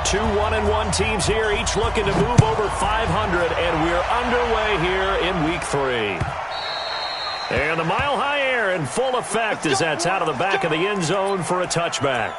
two 1-1 teams here, each looking to move over 500, and we're underway here in week 3. And the mile-high air in full effect as that's out of the back of the end zone for a touchback.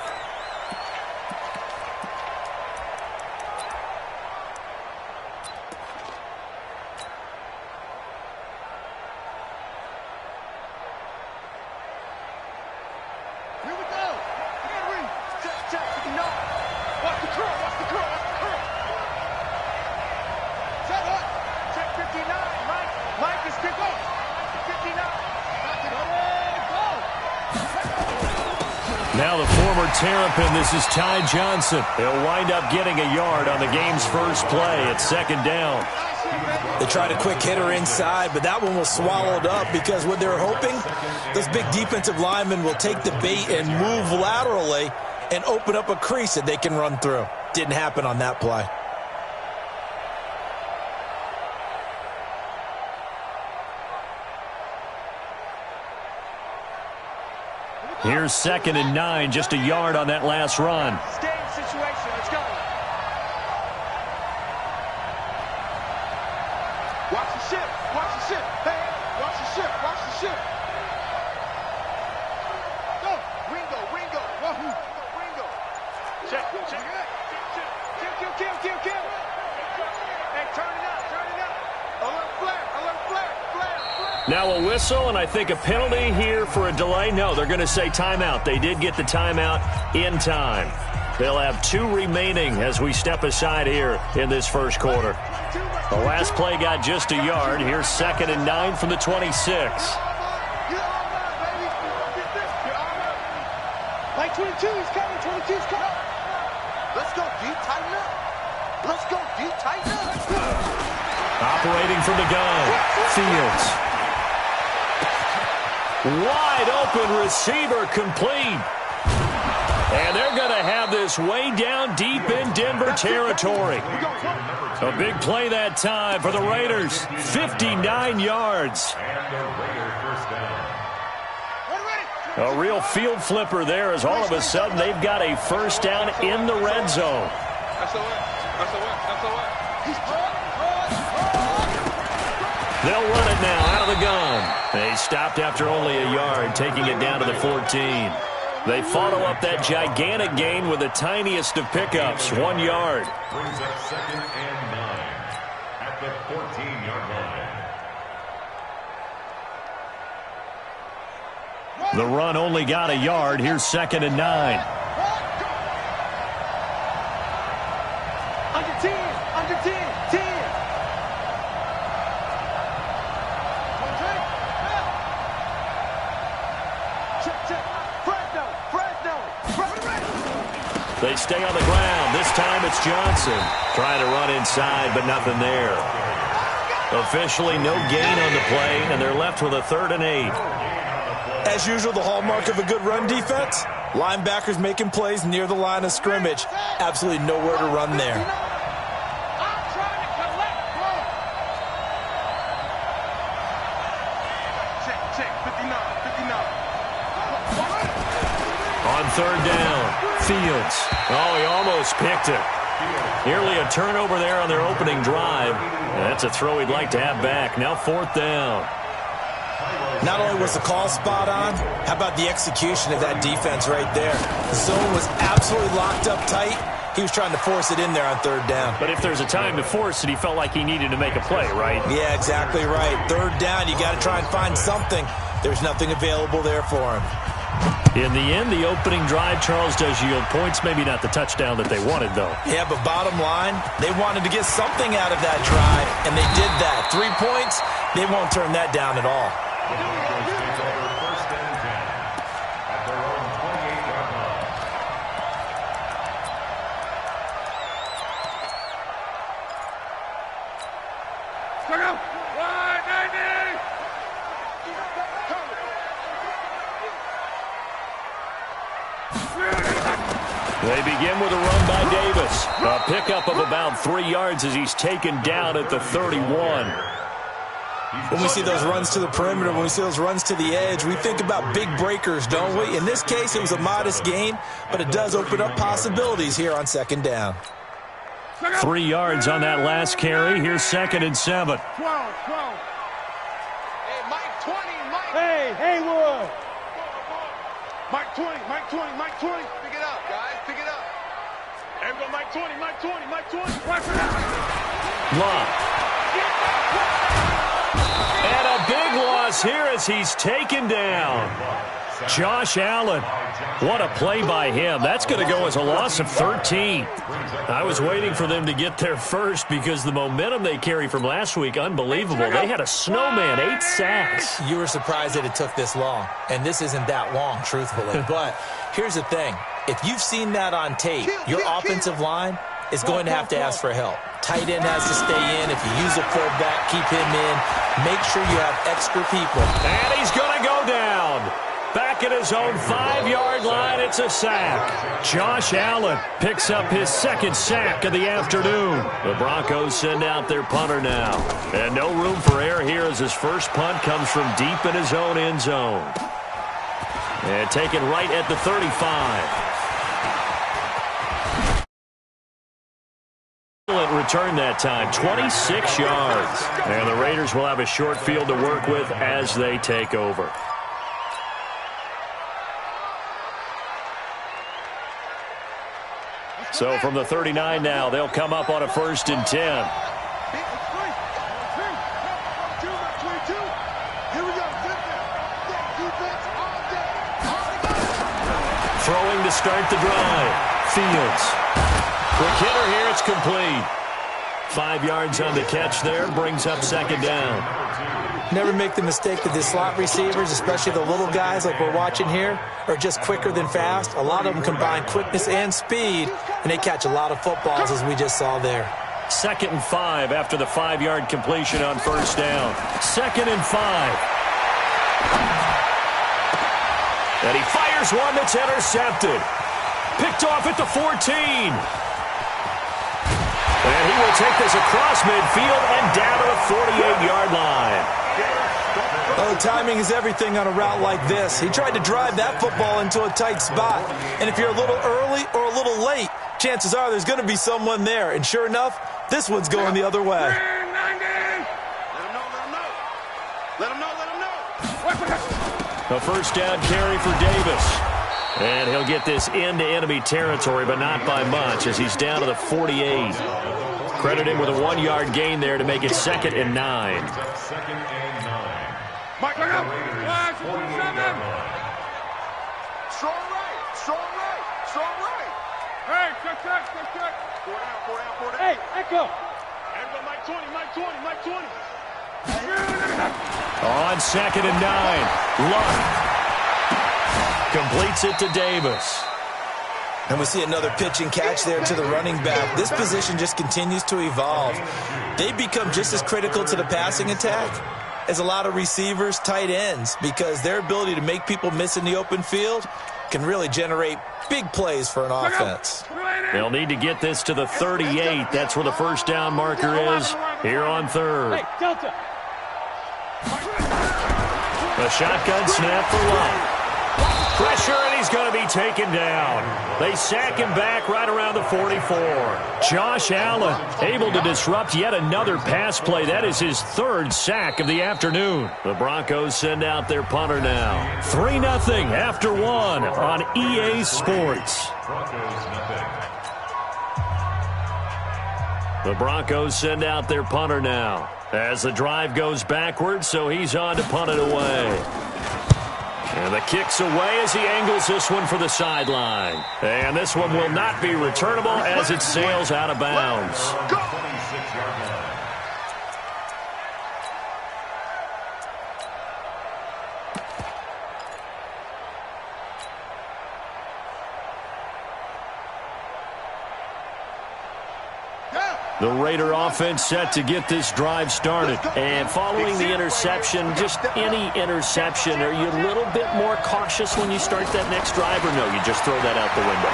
Now the former Terrapin, this is Ty Johnson. He'll wind up getting a yard on the game's first play at second down. They tried a quick hitter inside, but that one was swallowed up because what they were hoping, those big defensive linemen will take the bait and move laterally and open up a crease that they can run through. Didn't happen on that play. Here's 2nd and 9, just a yard on that last run. Game situation, let's go. Watch the ship, watch the ship. Hey, watch the ship, watch the ship. Go, Ringo, Ringo, wahoo, Ringo. Check, check. Kill. Hey, turn it up. Alert flare, flare. Now a whistle, and I think a penalty here for a delay. No, they're going to say timeout. They did get the timeout in time. They'll have 2 remaining as we step aside here in this first quarter. The last play got just a yard. Here's 2nd and 9 from the 26. Like 22's coming, 22's coming. Let's go deep, tighten up. Let's go deep, tighten up. Operating from the gun, Fields. Wide open receiver complete. And they're going to have this way down deep in Denver territory. A big play that time for the Raiders. 59 yards. A real field flipper there as all of a sudden they've got a first down in the red zone. They'll run it now out of the gun. They stopped after only a yard, taking it down to the 14. They follow up that gigantic gain with the tiniest of pickups, 1 yard. Brings up 2nd and 9 at the 14-yard line. The run only got a yard. Here's 2nd and 9. Under 10, 10. They stay on the ground. This time it's Johnson. Trying to run inside, but nothing there. Officially no gain on the play, and they're left with a 3rd and 8. As usual, the hallmark of a good run defense, linebackers making plays near the line of scrimmage. Absolutely nowhere to run there. Check, 59. On 3rd down, Fields. Oh, he almost picked it. Nearly a turnover there on their opening drive. And that's a throw he'd like to have back. Now 4th down. Not only was the call spot on, how about the execution of that defense right there? The zone was absolutely locked up tight. He was trying to force it in there on 3rd down. But if there's a time to force it, he felt like he needed to make a play, right? Yeah, exactly right. 3rd down, you got to try and find something. There's nothing available there for him. In the end, the opening drive, Charles, does yield points. Maybe not the touchdown that they wanted, though. Yeah, but bottom line, they wanted to get something out of that drive, and they did that. 3 points, they won't turn that down at all. First and 10 at their own 28-yard line. They begin with a run by Davis. A pickup of about 3 yards as he's taken down at the 31. When we see those runs to the perimeter, when we see those runs to the edge, we think about big breakers, don't we? In this case, it was a modest gain, but it does open up possibilities here on 2nd down. 3 yards on that last carry. Here's 2nd and 7. 12. Hey, Mike 20, Mike. Hey, Haywood. Mike 20. Pick it up, guys. Pick it up. There we go, Mike 20. Love. And a big loss here as he's taken down. Josh Allen. What a play by him. That's going to go as a loss of 13. I was waiting for them to get there first because the momentum they carry from last week, unbelievable. They had a snowman, 8 sacks. You were surprised that it took this long, and this isn't that long, truthfully. But here's the thing. If you've seen that on tape, your offensive line is going to have to ask for help. Tight end has to stay in. If you use a fullback, keep him in. Make sure you have extra people. And he's going to go down. Back at his own 5-yard line, it's a sack. Josh Allen picks up his 2nd sack of the afternoon. The Broncos send out their punter now. And no room for error here as his first punt comes from deep in his own end zone. And taken right at the 35. Return that time, 26 yards. And the Raiders will have a short field to work with as they take over. So from the 39 now, they'll come up on a 1st and 10. Throwing to start the drive. Fields. Quick hitter here, it's complete. 5 yards on the catch there, brings up 2nd down. Never make the mistake that the slot receivers, especially the little guys like we're watching here, are just quicker than fast. A lot of them combine quickness and speed, and they catch a lot of footballs, as we just saw there. 2nd and 5 after the 5-yard completion on 1st down. 2nd and 5. And he fires one that's intercepted. Picked off at the 14. And he will take this across midfield and down to the 48-yard line. Oh, timing is everything on a route like this. He tried to drive that football into a tight spot. And if you're a little early or a little late, chances are there's going to be someone there. And sure enough, this one's going the other way. Let him know. A 1st down carry for Davis. And he'll get this into enemy territory, but not by much as he's down to the 48. Credit him with a 1-yard gain there to make it 2nd and 9. Mike, look up. Strong right. Hey, check. 4 down. Hey, Echo. Mike 20. On 2nd and 9. Luck completes it to Davis. And we see another pitch and catch there to the running back. This position just continues to evolve. They become just as critical to the passing attack as a lot of receivers, tight ends, because their ability to make people miss in the open field can really generate big plays for an offense. They'll need to get this to the 38. That's where the 1st down marker is here on 3rd. Hey, Delta. A shotgun snap for Love. Pressure, and he's going to be taken down. They sack him back right around the 44. Josh Allen able to disrupt yet another pass play. That is his 3rd sack of the afternoon. The Broncos send out their punter now. 3-0 after 1 on EA Sports. The Broncos send out their punter now as the drive goes backwards, so he's on to punt it away. And the kick's away as he angles this one for the sideline. And this one will not be returnable as it sails out of bounds. The Raider offense set to get this drive started. And following the interception, just any interception, are you a little bit more cautious when you start that next drive, or no, you just throw that out the window?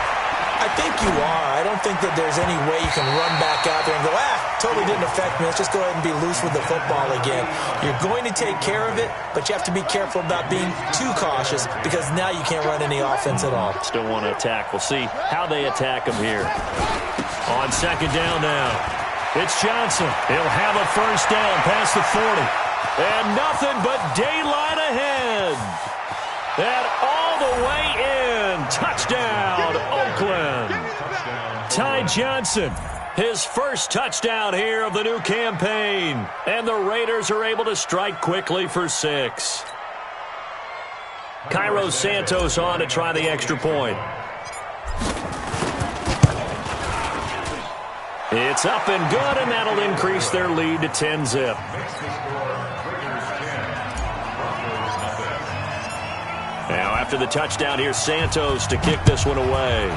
I think you are. I don't think that there's any way you can run back out there and go, totally didn't affect me. Let's just go ahead and be loose with the football again. You're going to take care of it, but you have to be careful about being too cautious because now you can't run any offense at all. Still want to attack. We'll see how they attack them here. On second down now. It's Johnson. He'll have a first down past the 40. And nothing but daylight ahead. And all the way in. Touchdown, Oakland. Ty Johnson, his first touchdown here of the new campaign. And the Raiders are able to strike quickly for 6. Cairo Santos on to try the extra point. It's up and good, and that'll increase their lead to 10-zip. Now, after the touchdown, here's Santos to kick this one away.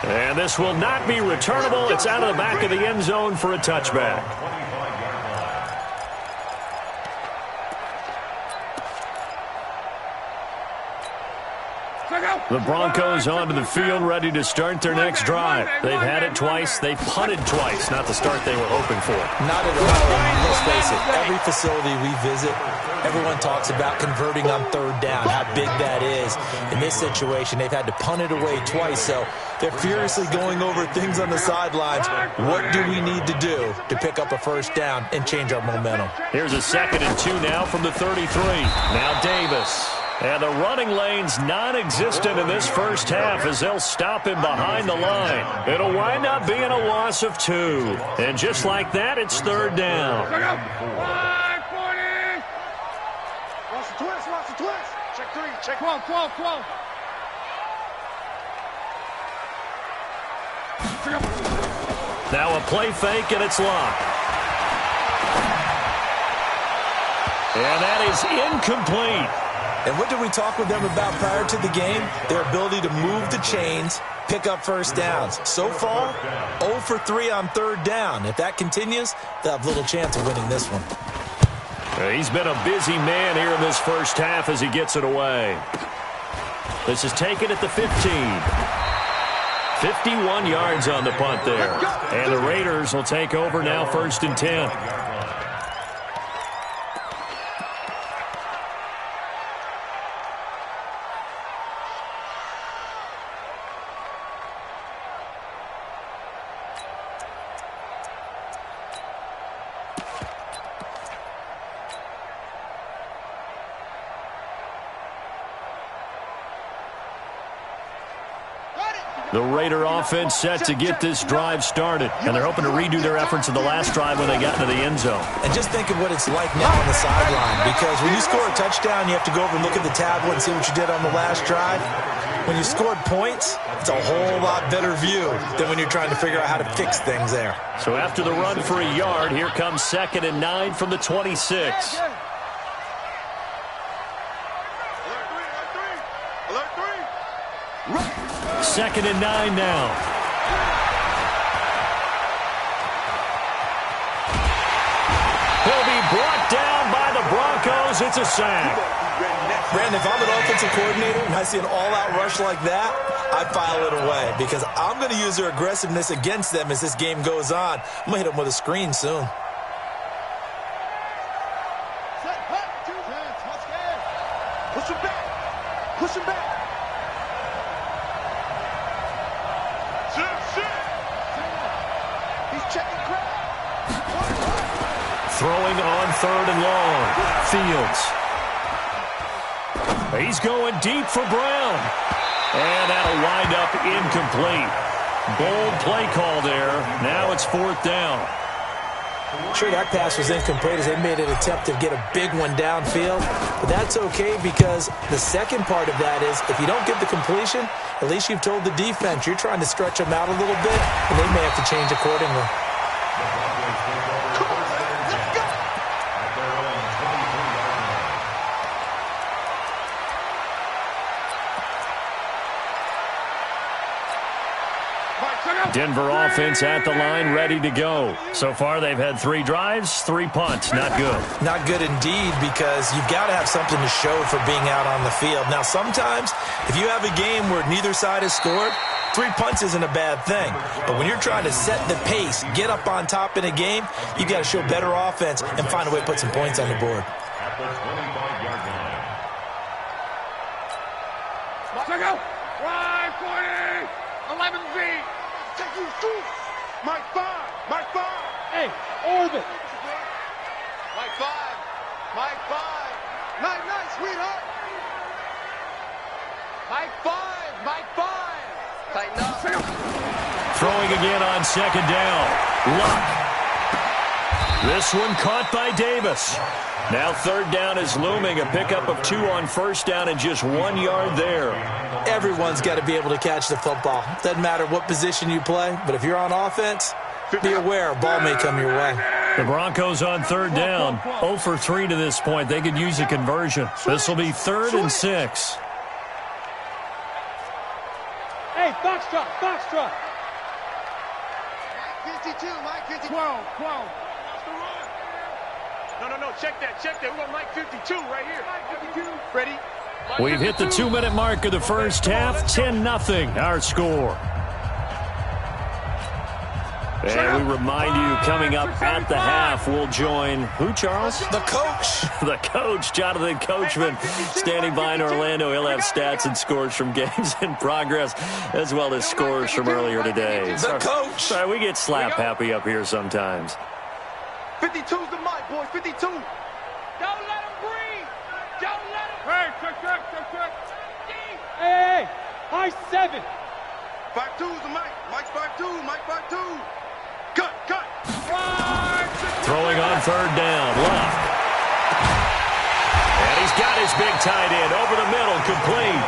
And this will not be returnable. It's out of the back of the end zone for a touchback. The Broncos onto the field, ready to start their next drive. They've had it twice. They've punted twice. Not the start they were hoping for. Not at all. Let's face it, every facility we visit, everyone talks about converting on third down, how big that is. In this situation, they've had to punt it away twice, so they're furiously going over things on the sidelines. What do we need to do to pick up a first down and change our momentum? Here's a 2nd and 2 now from the 33. Now Davis. And the running lane's non-existent in this first half as they'll stop him behind the line. It'll wind up being a loss of 2. And just like that, it's third down. Watch the twist, watch the twist. Check 3, check 12. Now a play fake, and it's locked. And that is incomplete. And what did we talk with them about prior to the game? Their ability to move the chains, pick up first downs. So far, 0 for 3 on third down. If that continues, they'll have little chance of winning this one. He's been a busy man here in this first half as he gets it away. This is taken at the 15. 51 yards on the punt there. And the Raiders will take over now, 1st and 10. The Raider offense set to get this drive started, and they're hoping to redo their efforts of the last drive when they got into the end zone. And just think of what it's like now on the sideline, because when you score a touchdown, you have to go over and look at the tablet and see what you did on the last drive. When you scored points, it's a whole lot better view than when you're trying to figure out how to fix things there. So after the run for a yard, here comes 2nd and 9 from the 26. Alert 3. 2nd and 9 now. He'll be brought down by the Broncos. It's a sack. Brandon, if I'm an offensive coordinator and I see an all-out rush like that, I file it away because I'm going to use their aggressiveness against them as this game goes on. I'm going to hit them with a screen soon. Push him back. Push him back. Throwing on 3rd and long. Fields. He's going deep for Brown. And that'll wind up incomplete. Bold play call there. Now it's 4th down. Sure, that pass was incomplete as they made an attempt to get a big one downfield. But that's okay because the second part of that is if you don't get the completion, at least you've told the defense you're trying to stretch them out a little bit, and they may have to change accordingly. Denver offense at the line, ready to go. So far, they've had 3 drives, 3 punts. Not good. Not good indeed, because you've got to have something to show for being out on the field. Now, sometimes, if you have a game where neither side has scored, 3 punts isn't a bad thing. But when you're trying to set the pace, get up on top in a game, you've got to show better offense and find a way to put some points on the board. At the 25-yard line. Check out. Drive 11V. Take you through. Mike 5. Mike 5. Hey, orbit. Mike 5. Mike 5. Night, night, sweetheart. Mike 5. Mike 5. Tighten up. Throwing again on second down. Luck. This one caught by Davis. Now third down is looming. A pickup of 2 on first down and just 1 yard there. Everyone's got to be able to catch the football. Doesn't matter what position you play, but if you're on offense, be aware a ball may come your way. The Broncos on third down. 0 for 3 to this point. They could use a conversion. This will be 3rd and 6. Hey, Foxtrot, Foxtrot. Mike 52. Mike 52. 12, 12. No, check that. We're on Mike 52 right here. 52. Ready? We've hit the 2-minute mark of the first half. 10-0 our score. And we remind you, coming up at the half, we'll join who, Charles? The coach. The coach, Jonathan Coachman, standing by in Orlando. He'll have stats and scores from games in progress, as well as scores from earlier today. The coach. Sorry, we get slap happy up here sometimes. 52's the mic, boys. 52. Don't let him breathe. Don't let him. Hey, check. Hey, high 7. 52's the mic. Mike 52. Mike 52. Cut. Throwing on third down. Luck. And he's got his big tight end over the middle, complete.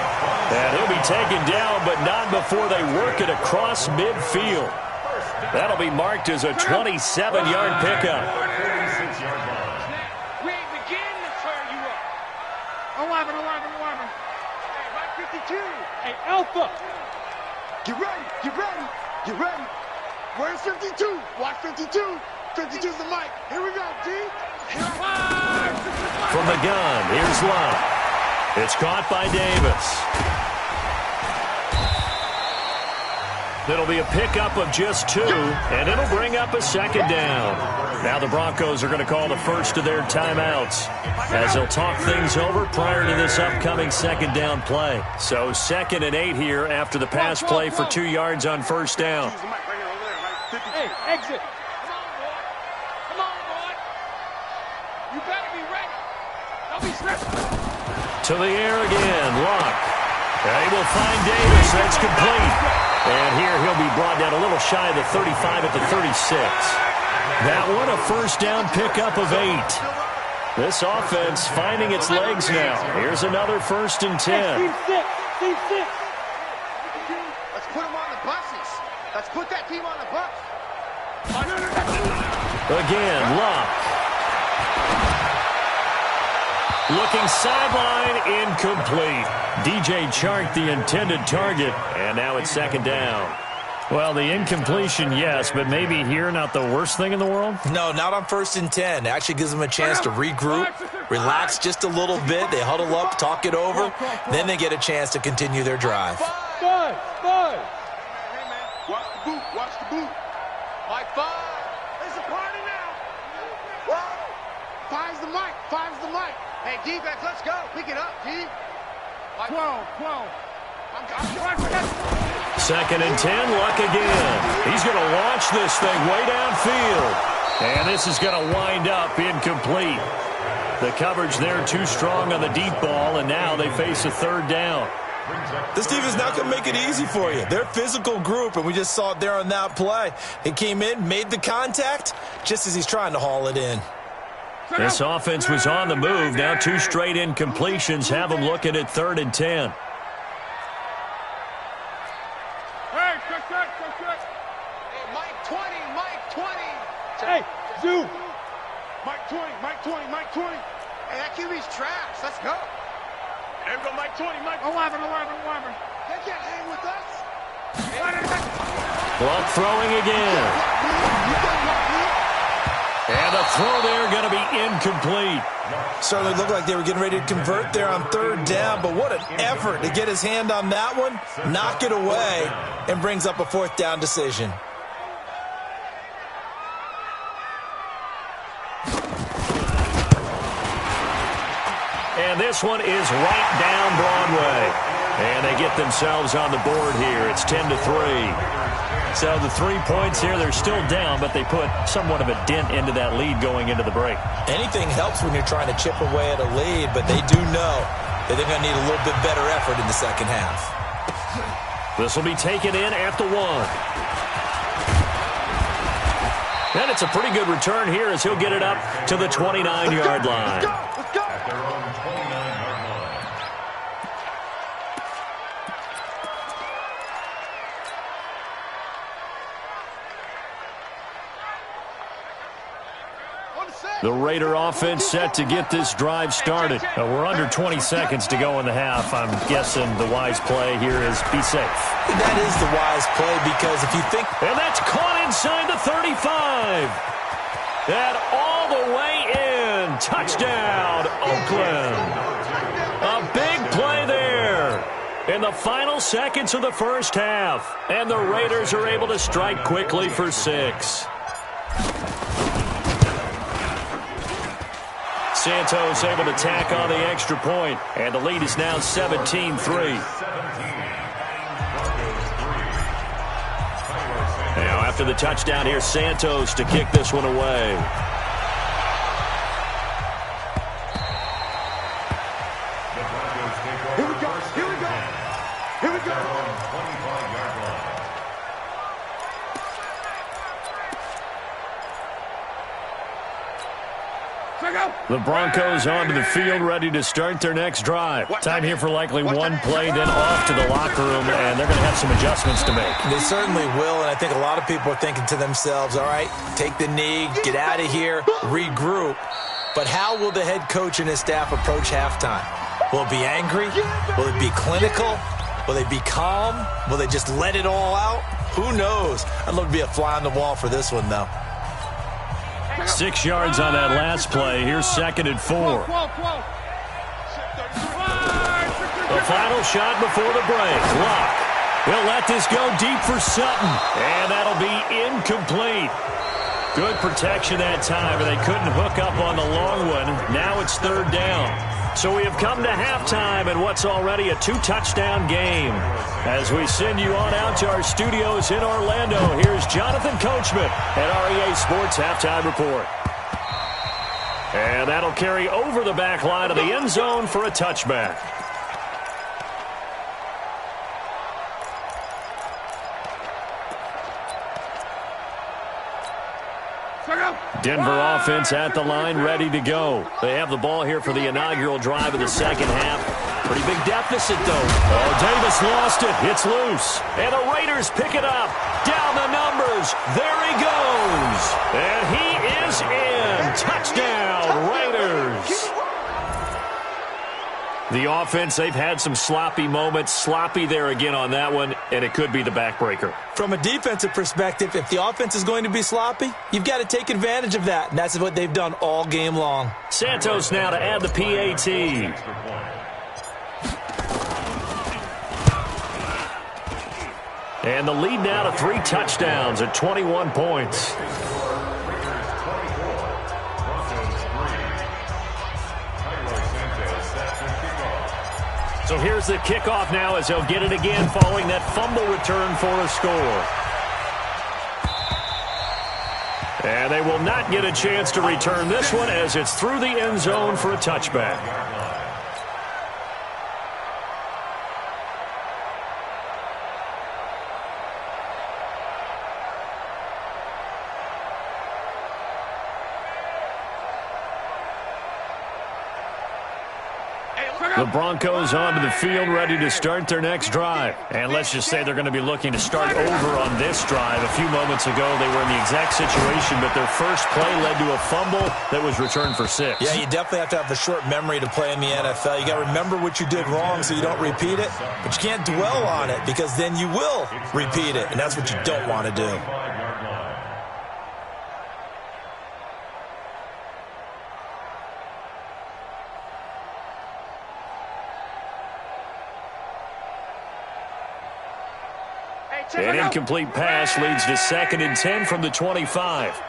And he'll be taken down, but not before they work it across midfield. That'll be marked as a 27-yard pickup. We ain't beginning to turn you up. 11. Hey, Mike 52. Hey, Alpha. Get ready. Where's 52? Watch 52. 52's the mic. Here we go, D. From the gun, here's Luck. It's caught by Davis. It'll be a pickup of just 2, and it'll bring up a second down. Now the Broncos are going to call the first of their timeouts as they'll talk things over prior to this upcoming second down play. So 2nd and 8 here after the pass play for 2 yards on first down. Hey, exit. Come on, boy. You better be ready. Don't be stressed. To the air again, Luck. They will find Davis. That's complete. And here he'll be brought down a little shy of the 35 at the 36. That one a first down pickup of 8. This offense finding its legs now. Here's another 1st and 10. Team 6. Let's put them on the buses. Let's put that team on the bus. Again, Luck. Looking sideline, incomplete. DJ Chark, the intended target, and now it's second down. Well, the incompletion, yes, but maybe here not the worst thing in the world? No, not on 1st and 10. It actually gives them a chance to regroup, relax just a little bit. They huddle up, talk it over. Then they get a chance to continue their drive. 5. Hey, man. Watch the boot. Mike 5. It's a party now. Whoa. 5's the mic. Hey, defense, let's go. Pick it up, D. 12. I'm 2nd and 10, Luck again. He's going to launch this thing way downfield. And this is going to wind up incomplete. The coverage there too strong on the deep ball, and now they face a 3rd down. This defense not going to make it easy for you. They're a physical group, and we just saw it there on that play. He came in, made the contact, just as he's trying to haul it in. This offense was on the move. Now 2 straight incompletions have them looking at 3rd and 10. Hey, check. Hey, Mike 20. Hey, Zoo. Mike 20. Hey, that QB's trash. Let's go. There we go, Mike 20. 11. They can't hang with us. Luck throwing again. And the throw there going to be incomplete. Certainly looked like they were getting ready to convert there on 3rd down, but what an effort to get his hand on that one, knock it away, and brings up a 4th down decision. And this one is right down Broadway. And they get themselves on the board here. It's 10-3. So the 3 points here, they're still down, but they put somewhat of a dent into that lead going into the break. Anything helps when you're trying to chip away at a lead, but they do know that they're going to need a little bit better effort in the second half. This will be taken in at the 1. And it's a pretty good return here as he'll get it up to the 29-yard line. At their own 29-yard line. The Raider offense set to get this drive started. We're under 20 seconds to go in the half. I'm guessing the wise play here is be safe. That is the wise play because if you think... And that's caught inside the 35. And all the way in. Touchdown, Oakland. A big play there in the final seconds of the first half. And the Raiders are able to strike quickly for 6. Santos able to tack on the extra point, and the lead is now 17-3. Now after the touchdown here, Santos to kick this one away. Here we go. Here we go. Here we go. The Broncos onto the field, ready to start their next drive. Time here for likely one play, then off to the locker room, and they're going to have some adjustments to make. They certainly will, and I think a lot of people are thinking to themselves, all right, take the knee, get out of here, regroup. But how will the head coach and his staff approach halftime? Will it be angry? Will it be clinical? Will they be calm? Will they just let it all out? Who knows? I'd love to be a fly on the wall for this one, though. 6 yards on that last play. Here's 2nd and 4. The final shot before the break. Luck. They'll let this go deep for Sutton. And that'll be incomplete. Good protection that time, but they couldn't hook up on the long one. Now it's 3rd down. So we have come to halftime in what's already a 2-touchdown game. As we send you on out to our studios in Orlando, here's Jonathan Coachman at REA Sports Halftime Report. And that'll carry over the back line of the end zone for a touchback. Denver offense at the line, ready to go. They have the ball here for the inaugural drive of the second half. Pretty big deficit, though. Oh, Davis lost it. It's loose. And the Raiders pick it up. Down the numbers. There he goes. And he is in. Touchdown, Raiders. The offense, they've had some sloppy moments. Sloppy there again on that one, and it could be the backbreaker. From a defensive perspective, if the offense is going to be sloppy, you've got to take advantage of that, and that's what they've done all game long. Santos now to add the PAT. And the lead now to 3 touchdowns at 21 points. So here's the kickoff now as they'll get it again following that fumble return for a score. And they will not get a chance to return this one as it's through the end zone for a touchback. The Broncos onto the field, ready to start their next drive. And let's just say they're going to be looking to start over on this drive. A few moments ago, they were in the exact situation, but their first play led to a fumble that was returned for 6. Yeah, you definitely have to have a short memory to play in the NFL. You got to remember what you did wrong so you don't repeat it, but you can't dwell on it because then you will repeat it, and that's what you don't want to do. An incomplete pass leads to 2nd and 10 from the 25.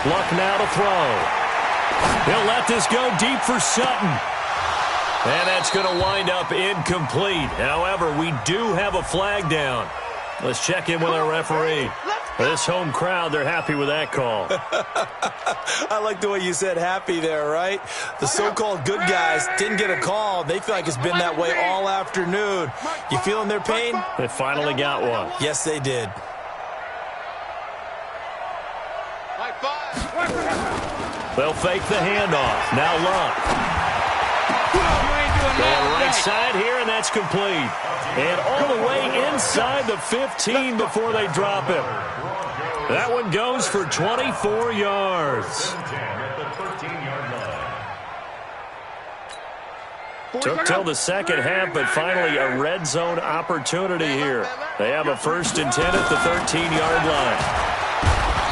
Luck now to throw. He'll let this go deep for Sutton. And that's going to wind up incomplete. However, we do have a flag down. Let's check in with our referee. This home crowd, they're happy with that call. I like the way you said happy there, right? The so-called good guys didn't get a call. They feel like it's been that way all afternoon. You feeling their pain? They finally got one. Yes, they did. They'll fake the handoff. Now Luck. Going right side here, and that's complete. And all the way inside the 15 before they drop it. That one goes for 24 yards. Took till the second half, but finally a red zone opportunity here. They have a 1st and 10 at the 13-yard line.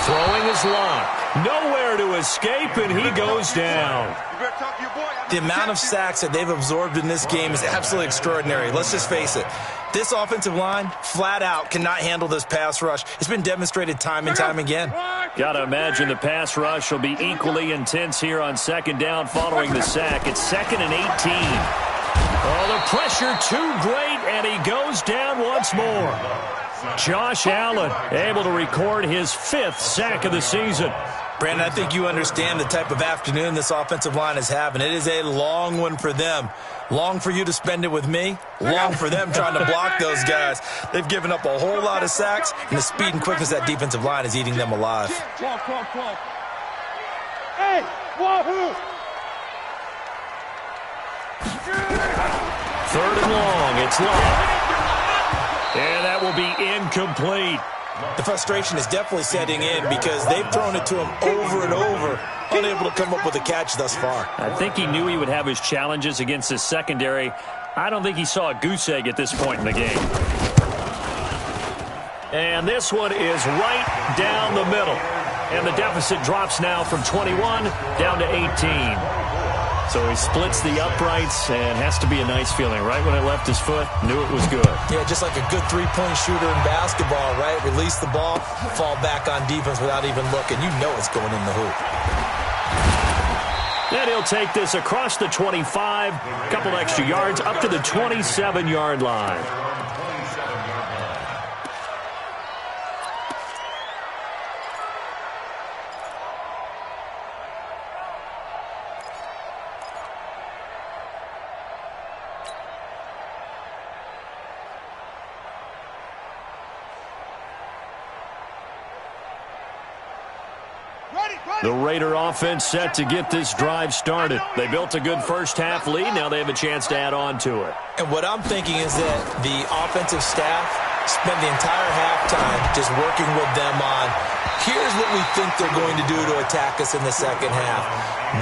Throwing is Luck. Nowhere to escape, and he goes down. The amount of sacks that they've absorbed in this game is absolutely extraordinary. Let's just face it. This offensive line, flat out, cannot handle this pass rush. It's been demonstrated time and time again. Got to imagine the pass rush will be equally intense here on 2nd down following the sack. It's 2nd and 18. Oh, the pressure too great, and he goes down once more. Josh Allen able to record his 5th sack of the season. Brandon, I think you understand the type of afternoon this offensive line is having. It is a long one for them. Long for you to spend it with me. Long for them trying to block those guys. They've given up a whole lot of sacks, and the speed and quickness of that defensive line is eating them alive. Hey, wahoo! 3rd and long. It's Luck. And that will be incomplete. The frustration is definitely setting in because they've thrown it to him over and over, unable to come up with a catch thus far. I think he knew he would have his challenges against his secondary. I don't think he saw a goose egg at this point in the game. And this one is right down the middle. And the deficit drops now from 21 down to 18. So he splits the uprights, and has to be a nice feeling. Right when it left his foot, knew it was good. Yeah, just like a good three-point shooter in basketball, right? Release the ball, fall back on defense without even looking. You know it's going in the hoop. Then he'll take this across the 25, a couple extra yards, up to the 27-yard line. The Raider offense set to get this drive started. They built a good first half lead. Now they have a chance to add on to it. And what I'm thinking is that the offensive staff spent the entire halftime just working with them on, here's what we think they're going to do to attack us in the second half.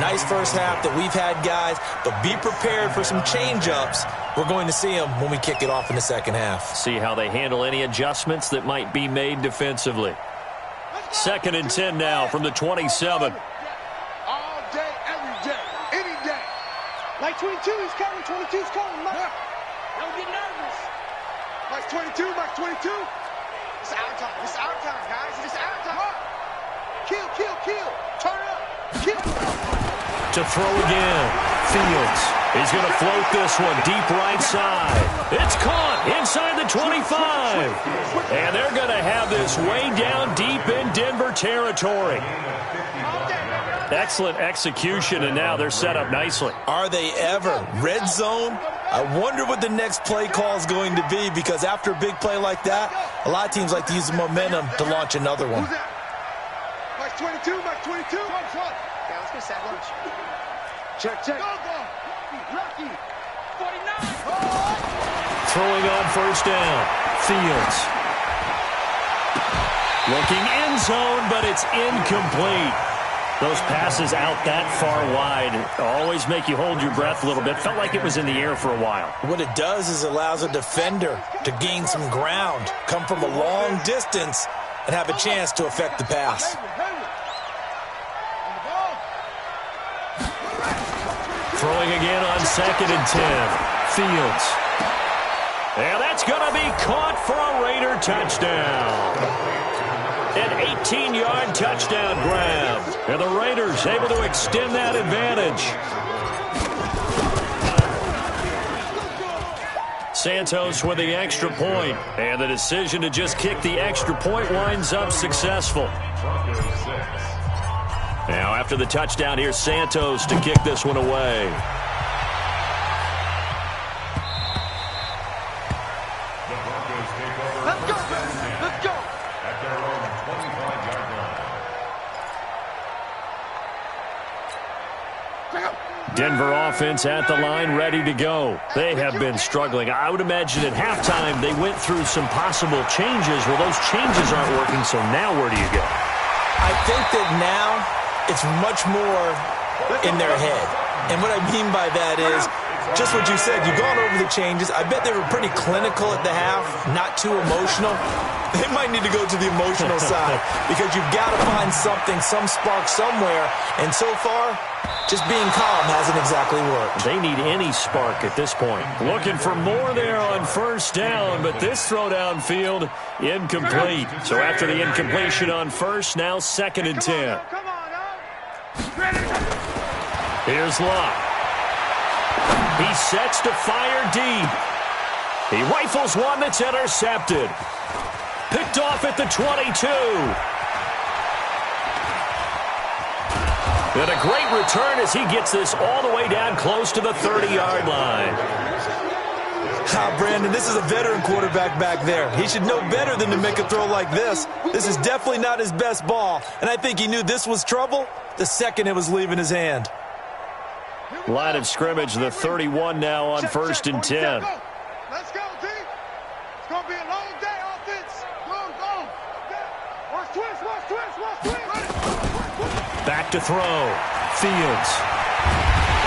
Nice first half that we've had, guys, but be prepared for some change-ups. We're going to see them when we kick it off in the second half. See how they handle any adjustments that might be made defensively. 2nd and 10 now from the 27. All day, every day, any day. Like 22, he's coming. 22's coming. Don't get nervous. Mike 22, Mike 22. It's our time. It's our time, guys. It's our time. Kill, kill, kill. Turn up. Kill. To throw again. Fields. He's going to float this one deep right side. It's caught inside the 25. And they're going to have this way down deep in Denver territory. Excellent execution, and now they're set up nicely. Are they ever? Red zone? I wonder what the next play call is going to be, because after a big play like that, a lot of teams like to use the momentum to launch another one. Mike 22, Mike 22. Yeah, let's get set lunch. Check, check. Go, go. Lucky. 49. Throwing on 1st down. Fields. Looking end zone, but it's incomplete. Those passes out that far wide always make you hold your breath a little bit. Felt like it was in the air for a while. What it does is allows a defender to gain some ground, come from a long distance, and have a chance to affect the pass. Throwing again on 2nd and 10. Fields. And that's going to be caught for a Raider touchdown. An 18-yard touchdown grab. And the Raiders able to extend that advantage. Santos with the extra point, and the decision to just kick the extra point winds up successful. Now after the touchdown, here's Santos to kick this one away. Let's go, let's go. At their own 25-yard line. Denver offense at the line, ready to go. They have been struggling. I would imagine at halftime they went through some possible changes. Well, those changes aren't working, so now where do you go? I think that now it's much more in their head. And what I mean by that is just what you said. You've gone over the changes. I bet they were pretty clinical at the half, not too emotional. They might need to go to the emotional side because you've got to find something, some spark somewhere. And so far, just being calm hasn't exactly worked. They need any spark at this point. Looking for more there on first down, but this throw downfield, incomplete. So after the incompletion on first, now 2nd and 10. Here's Locke. He sets to fire deep. He rifles one that's intercepted. Picked off at the 22. And a great return as he gets this all the way down close to the 30-yard line. Brandon, this is a veteran quarterback back there. He should know better than to make a throw like this. This is definitely not his best ball. And I think he knew this was trouble the second it was leaving his hand. Line of scrimmage, the 31 now on 1st and 10. Let's go, team. It's going to be a long day, offense. Go. Watch twist. Back to throw. Fields.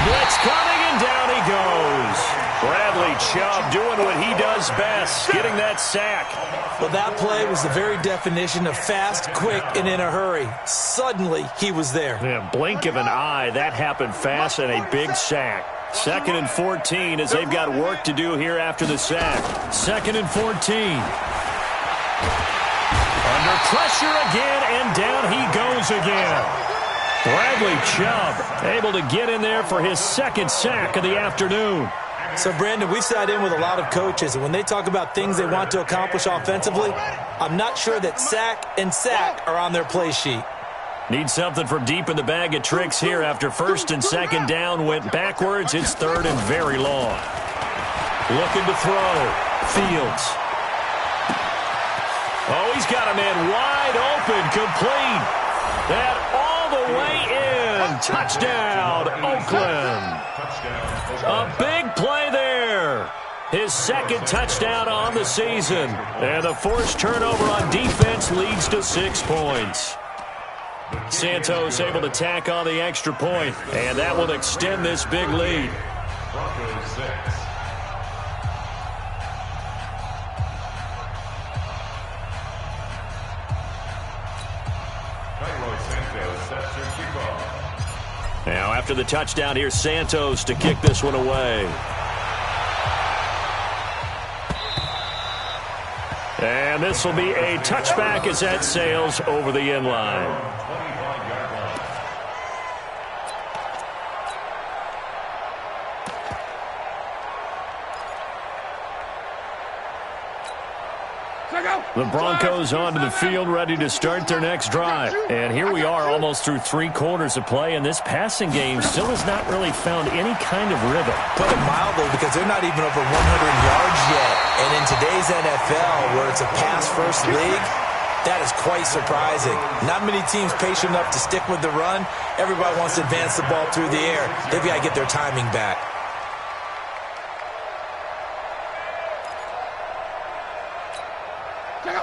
Blitz coming, and down he goes. Bradley Chubb doing what he does best, getting that sack. Well, that play was the very definition of fast, quick, and in a hurry. Suddenly, he was there. Yeah, blink of an eye, that happened fast, and a big sack. 2nd and 14 as they've got work to do here after the sack. 2nd and 14. Under pressure again, and down he goes again. Bradley Chubb able to get in there for his 2nd sack of the afternoon. So, Brandon, we've sat in with a lot of coaches, and when they talk about things they want to accomplish offensively, I'm not sure that sack and sack are on their play sheet. Need something from deep in the bag of tricks here after 1st and 2nd down went backwards. It's 3rd and very long. Looking to throw. Fields. Oh, he's got a man wide open, complete. That all the way in. Touchdown, Oakland. A big play there. His 2nd touchdown on the season. And the forced turnover on defense leads to 6 points. Santos able to tack on the extra point, and that will extend this big lead. Broncos 6. Now after the touchdown, here's Santos to kick this one away. And this will be a touchback as that sails over the end line. The Broncos onto the field, ready to start their next drive. And here we are almost through 3 quarters of play, and this passing game still has not really found any kind of rhythm. Put it mildly, because they're not even over 100 yards yet. And in today's NFL, where it's a pass-first league, that is quite surprising. Not many teams patient enough to stick with the run. Everybody wants to advance the ball through the air. They've got to get their timing back.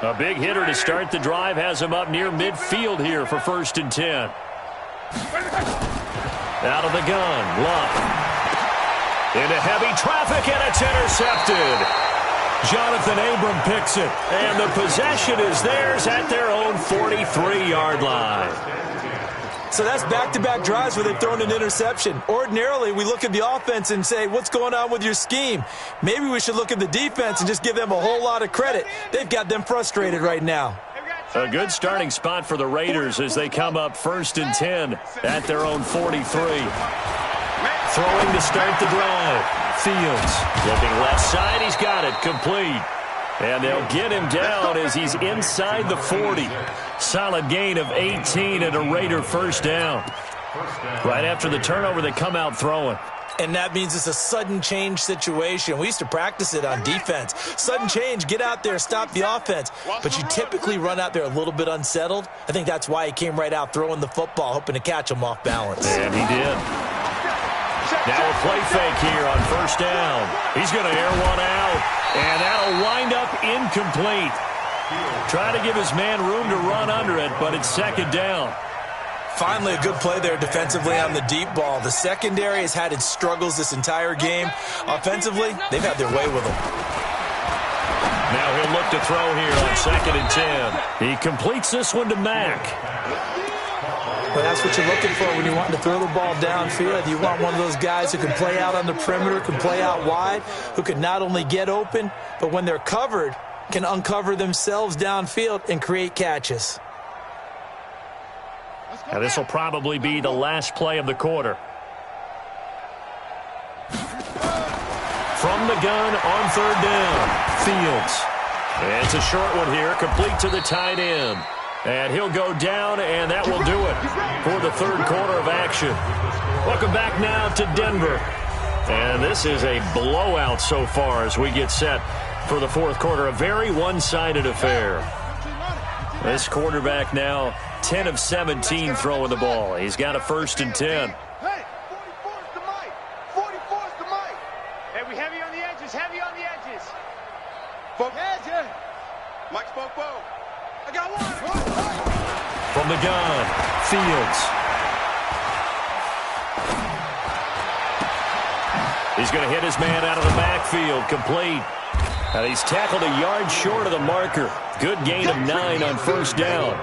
A big hitter to start the drive has him up near midfield here for 1st and 10. Out of the gun, Love. Into heavy traffic, and it's intercepted. Jonathan Abram picks it, and the possession is theirs at their own 43-yard line. So that's back-to-back drives where they've thrown an interception. Ordinarily, we look at the offense and say, what's going on with your scheme? Maybe we should look at the defense and just give them a whole lot of credit. They've got them frustrated right now. A good starting spot for the Raiders as they come up 1st and 10 at their own 43. Throwing to start the drive. Fields looking left side. He's got it. Complete. And they'll get him down as he's inside the 40. Solid gain of 18 and a Raider first down. Right after the turnover, they come out throwing. And that means it's a sudden change situation. We used to practice it on defense. Sudden change, get out there, stop the offense. But you typically run out there a little bit unsettled. I think that's why he came right out throwing the football, hoping to catch him off balance. And he did. Now a play fake here on first down. He's going to air one out, and that'll wind up incomplete. Trying to give his man room to run under it, but it's 2nd down. Finally, a good play there defensively on the deep ball. The secondary has had its struggles this entire game. Offensively, they've had their way with him. Now he'll look to throw here on 2nd and 10. He completes this one to Mack. Well, that's what you're looking for when you're wanting to throw the ball downfield. You want one of those guys who can play out on the perimeter, can play out wide, who can not only get open, but when they're covered, can uncover themselves downfield and create catches. Now this will probably be the last play of the quarter. From the gun on 3rd down, Fields. And it's a short one here, complete to the tight end. And he'll go down, and that will do it for the 3rd quarter of action. Welcome back now to Denver. And this is a blowout so far as we get set for the 4th quarter. A very one-sided affair. This quarterback now 10 of 17 throwing the ball. He's got a 1st and 10. Hey, 44's the mic. 44's the mic. Hey, we heavy on the edges, heavy on the edges. Edge. Mike spoke. I got one. From the gun, Fields. He's going to hit his man out of the backfield, complete. And he's tackled a yard short of the marker. Good gain of 9 on 1st down.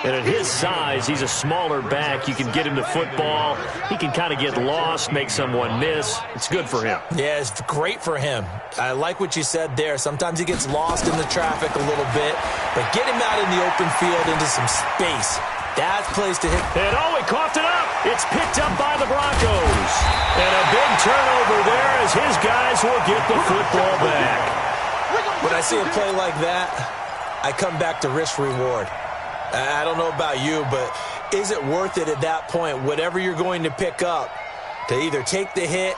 And at his size, he's a smaller back. You can get him the football. He can kind of get lost, make someone miss. It's good for him. Yeah, it's great for him. I like what you said there. Sometimes he gets lost in the traffic a little bit, but get him out in the open field into some space. That's place to hit. And he coughed it up. It's picked up by the Broncos. And a big turnover there as his guys will get the football back. When I see a play like that, I come back to risk reward. I don't know about you, but is it worth it at that point, whatever you're going to pick up, to either take the hit,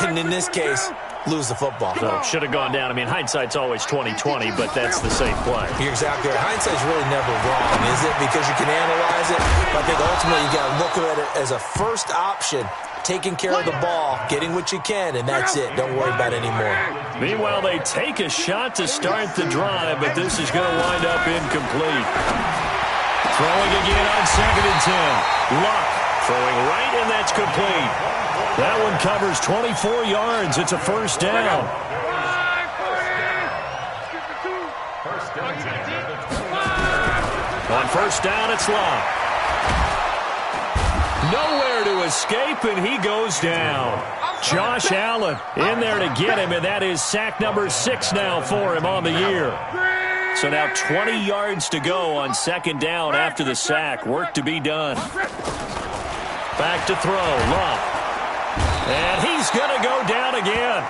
and in this case, lose the football? So should have gone down. I mean, hindsight's always 20/20, but that's the same play. You're exactly right. Hindsight's really never wrong, is it? Because you can analyze it, but I think ultimately you got to look at it as a first option, taking care of the ball, getting what you can, and that's it. Don't worry about it anymore. Meanwhile, they take a shot to start the drive, but this is going to wind up incomplete. Throwing again on 2nd and 10. Luck throwing right, and that's complete. That one covers 24 yards. It's a 1st down. On 1st down, it's Luck. Nowhere to escape, and he goes down. Josh Allen in there to get him, and that is sack number 6 now for him on the year. So now 20 yards to go on 2nd down after the sack. Work to be done. Back to throw, Luck. And he's going to go down again.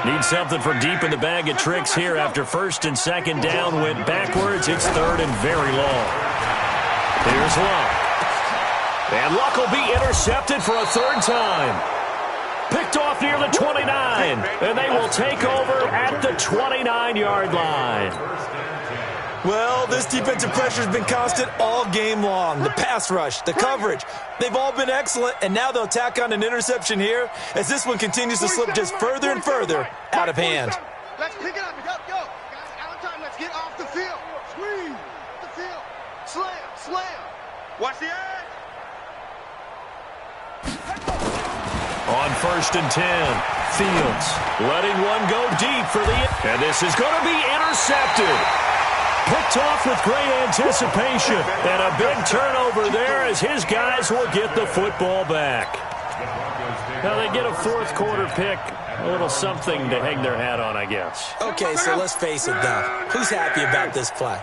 Need something from deep in the bag of tricks here after 1st and 2nd down. Went backwards. It's 3rd and very long. Here's Luck. And Luck will be intercepted for a 3rd time. Picked off near the 29. And they will take over at the 29-yard line. Well, this defensive pressure has been constant all game long. The pass rush, the coverage, they've all been excellent, and now they'll tack on an interception here as this one continues to slip just further and further out of hand. Let's pick it up. Yo, guys, out of time. Let's get off the field. Squeeze the field. Slam. Watch the edge. On 1st and 10, Fields letting one go deep for the... And this is going to be intercepted. Picked off with great anticipation. And a big turnover there as his guys will get the football back. Now they get a fourth quarter pick, a little something to hang their hat on, I guess. Okay, so let's face it, though. Who's happy about this play?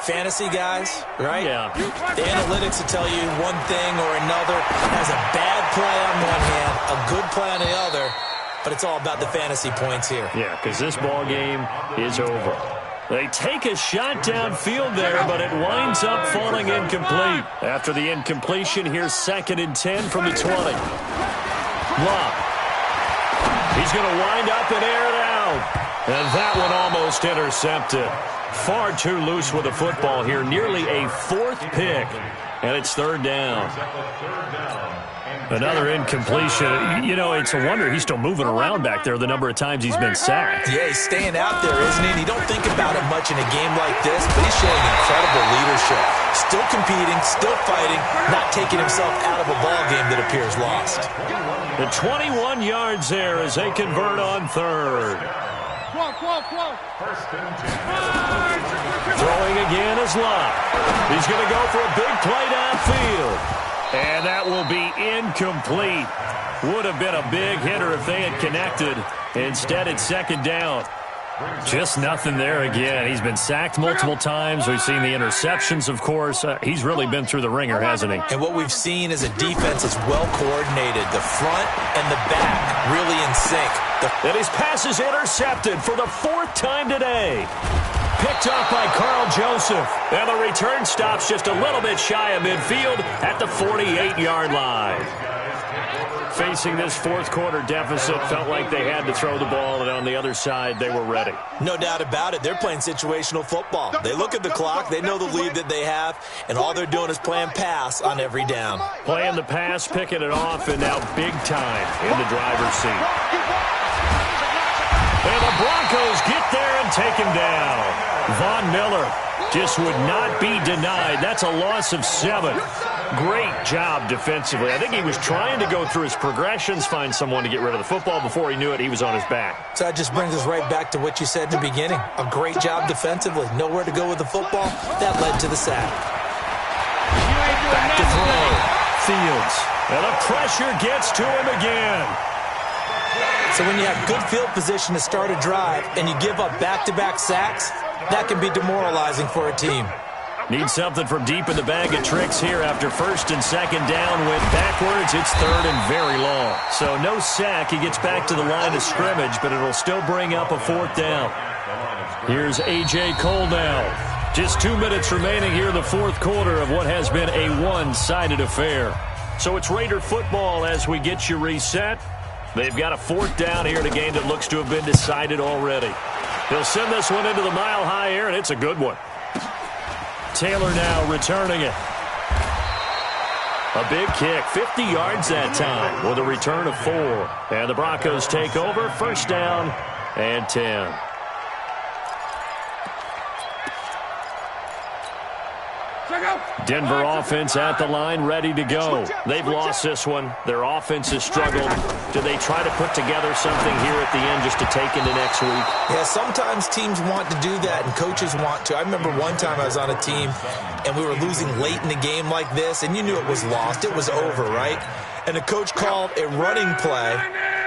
Fantasy guys, right? Yeah. The analytics will tell you one thing or another. Has a bad play on one hand, a good play on the other, but it's all about the fantasy points here. Yeah, because this ball game is over. They take a shot downfield there, but it winds up falling incomplete. After the incompletion, here's 2nd and 10 from the 20. Love. He's going to wind up and air it out. And that one almost intercepted. Far too loose with the football here. Nearly a 4th pick. And it's 3rd down. Another incompletion. You know, it's a wonder he's still moving around back there the number of times he's been sacked. Yeah, he's staying out there, isn't he? And you don't think about it much in a game like this, but he's showing incredible leadership. Still competing, still fighting, not taking himself out of a ball game that appears lost. The 21 yards there as they convert on 3rd. Throwing again is Love. He's going to go for a big play downfield. And that will be incomplete. Would have been a big hitter if they had connected. Instead, it's 2nd down. Just nothing there again. He's been sacked multiple times. We've seen the interceptions, of course. He's really been through the ringer, hasn't he? And what we've seen is a defense that's well coordinated. The front and the back really in sync. And his pass is intercepted for the 4th time today. Picked up by Carl Joseph. And the return stops just a little bit shy of midfield at the 48-yard line. Facing this 4th quarter deficit, felt like they had to throw the ball, and on the other side, they were ready. No doubt about it. They're playing situational football. They look at the clock, they know the lead that they have, and all they're doing is playing pass on every down. Playing the pass, picking it off, and now big time in the driver's seat. And the Broncos get there and take him down. Von Miller just would not be denied. That's a loss of 7. Great job defensively. I think he was trying to go through his progressions, find someone to get rid of the football. Before he knew it, he was on his back. So that just brings us right back to what you said in the beginning. A great job defensively. Nowhere to go with the football. That led to the sack. Back to throw. Fields. And the pressure gets to him again. So when you have good field position to start a drive and you give up back-to-back sacks, that can be demoralizing for a team. Need something from deep in the bag of tricks here after 1st and 2nd down. Went backwards. It's 3rd and very long. So no sack. He gets back to the line of scrimmage, but it'll still bring up a 4th down. Here's A.J. Cole now. Just 2 minutes remaining here in the 4th quarter of what has been a one-sided affair. So it's Raider football as we get you reset. They've got a 4th down here in a game that looks to have been decided already. He'll send this one into the mile-high air, and it's a good one. Taylor now returning it. A big kick, 50 yards that time with a return of 4. And the Broncos take over, 1st down and 10. Denver offense at the line, ready to go. They've lost this one. Their offense has struggled. Do they try to put together something here at the end just to take into next week? Yeah, sometimes teams want to do that and coaches want to. I remember one time I was on a team and we were losing late in the game like this, and you knew it was lost. It was over, right? And the coach called a running play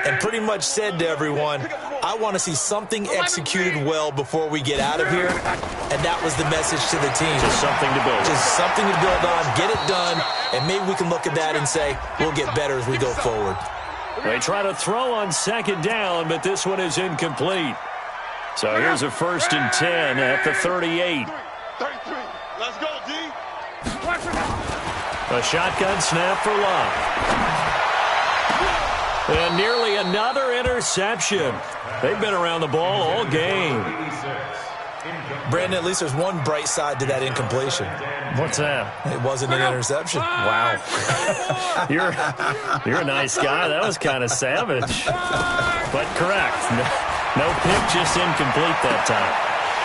and pretty much said to everyone, I want to see something executed well before we get out of here. And that was the message to the team. Just something to build. Just something to build on, get it done, and maybe we can look at that and say, we'll get better as we go forward. They try to throw on 2nd down, but this one is incomplete. So here's a 1st and 10 at the 38. 33. Let's go, D. A shotgun snap for Love. And nearly another interception. They've been around the ball all game. Brandon, at least there's one bright side to that incompletion. What's that? It wasn't an interception. Wow. You're a nice guy. That was kind of savage. But correct. No pick, just incomplete that time.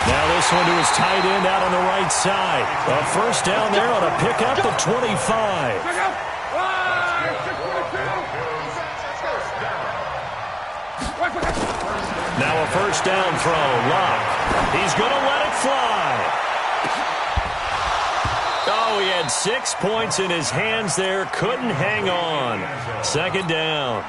Now this one to his tight end out on the right side. A 1st down there on a pickup of 25. Now a 1st down throw. Love. He's going to let it fly. Oh, he had 6 points in his hands there. Couldn't hang on. Second down.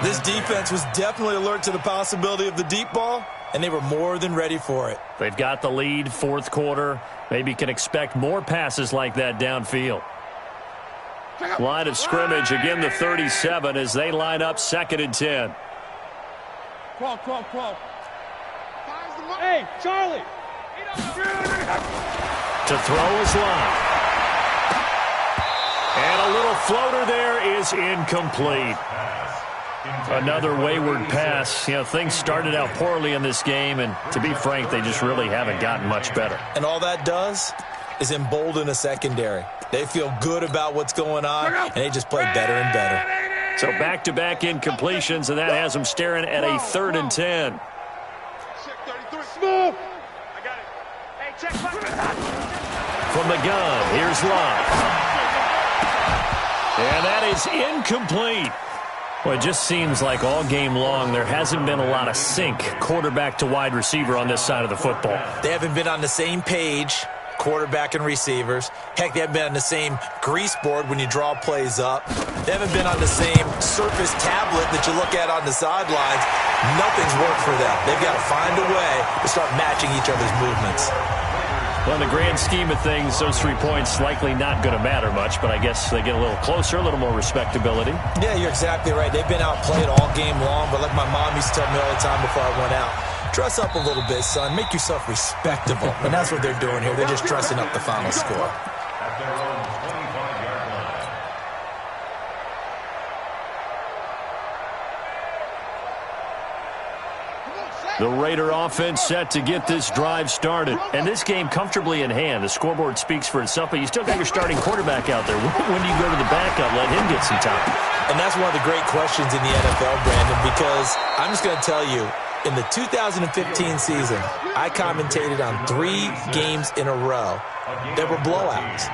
This defense was definitely alert to the possibility of the deep ball, and they were more than ready for it. They've got the lead, fourth quarter. Maybe can expect more passes like that downfield. Line of scrimmage, again the 37 as they line up 2nd and 10. Hey, Charlie. To throw his line. And a little floater there is incomplete. Another wayward pass. You know, things started out poorly in this game, and to be frank, they just really haven't gotten much better. And all that does is embolden a secondary. They feel good about what's going on, and they just play better and better. So back-to-back incompletions, and that has them staring at a 3rd and 10. Smooth. From the gun, here's Love. And that is incomplete. Well, it just seems like all game long there hasn't been a lot of sync quarterback to wide receiver on this side of the football. They haven't been on the same page, quarterback and receivers. Heck, they haven't been on the same grease board when you draw plays up. They haven't been on the same Surface tablet that you look at on the sidelines. Nothing's worked for them. They've got to find a way to start matching each other's movements. Well, in the grand scheme of things, those 3 points likely not going to matter much, but I guess they get a little closer, a little more respectability. Yeah, you're exactly right. They've been outplayed all game long, but like my mom used to tell me all the time before I went out, dress up a little bit, son. Make yourself respectable. And that's what they're doing here. They're just dressing up the final score. At their own 25-yard line. The Raider offense set to get this drive started. And this game comfortably in hand. The scoreboard speaks for itself, but you still got your starting quarterback out there. When do you go to the backup, let him get some time? And that's one of the great questions in the NFL, Brandon, because I'm just going to tell you, in the 2015 season, I commentated on 3 games in a row that were blowouts.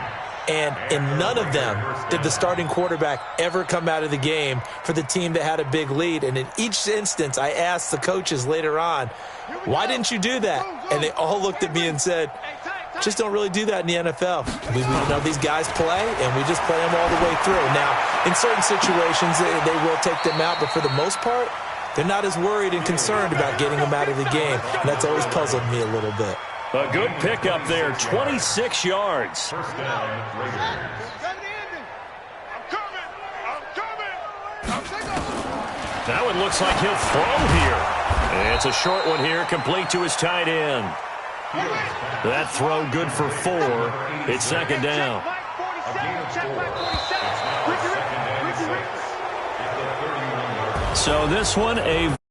And in none of them did the starting quarterback ever come out of the game for the team that had a big lead. And in each instance, I asked the coaches later on, why didn't you do that? And they all looked at me and said, just don't really do that in the NFL. We know these guys play, and we just play them all the way through. Now, in certain situations, they will take them out, but for the most part, they're not as worried and concerned about getting them out of the game. And that's always puzzled me a little bit. A good pickup there, 26 yards. First down, Raiders. That one looks like he'll throw here. And it's a short one here, complete to his tight end. That throw good for 4. It's 2nd down. A gain of 4. It's now 2nd and 6. It's the 31-yard line. So this one, a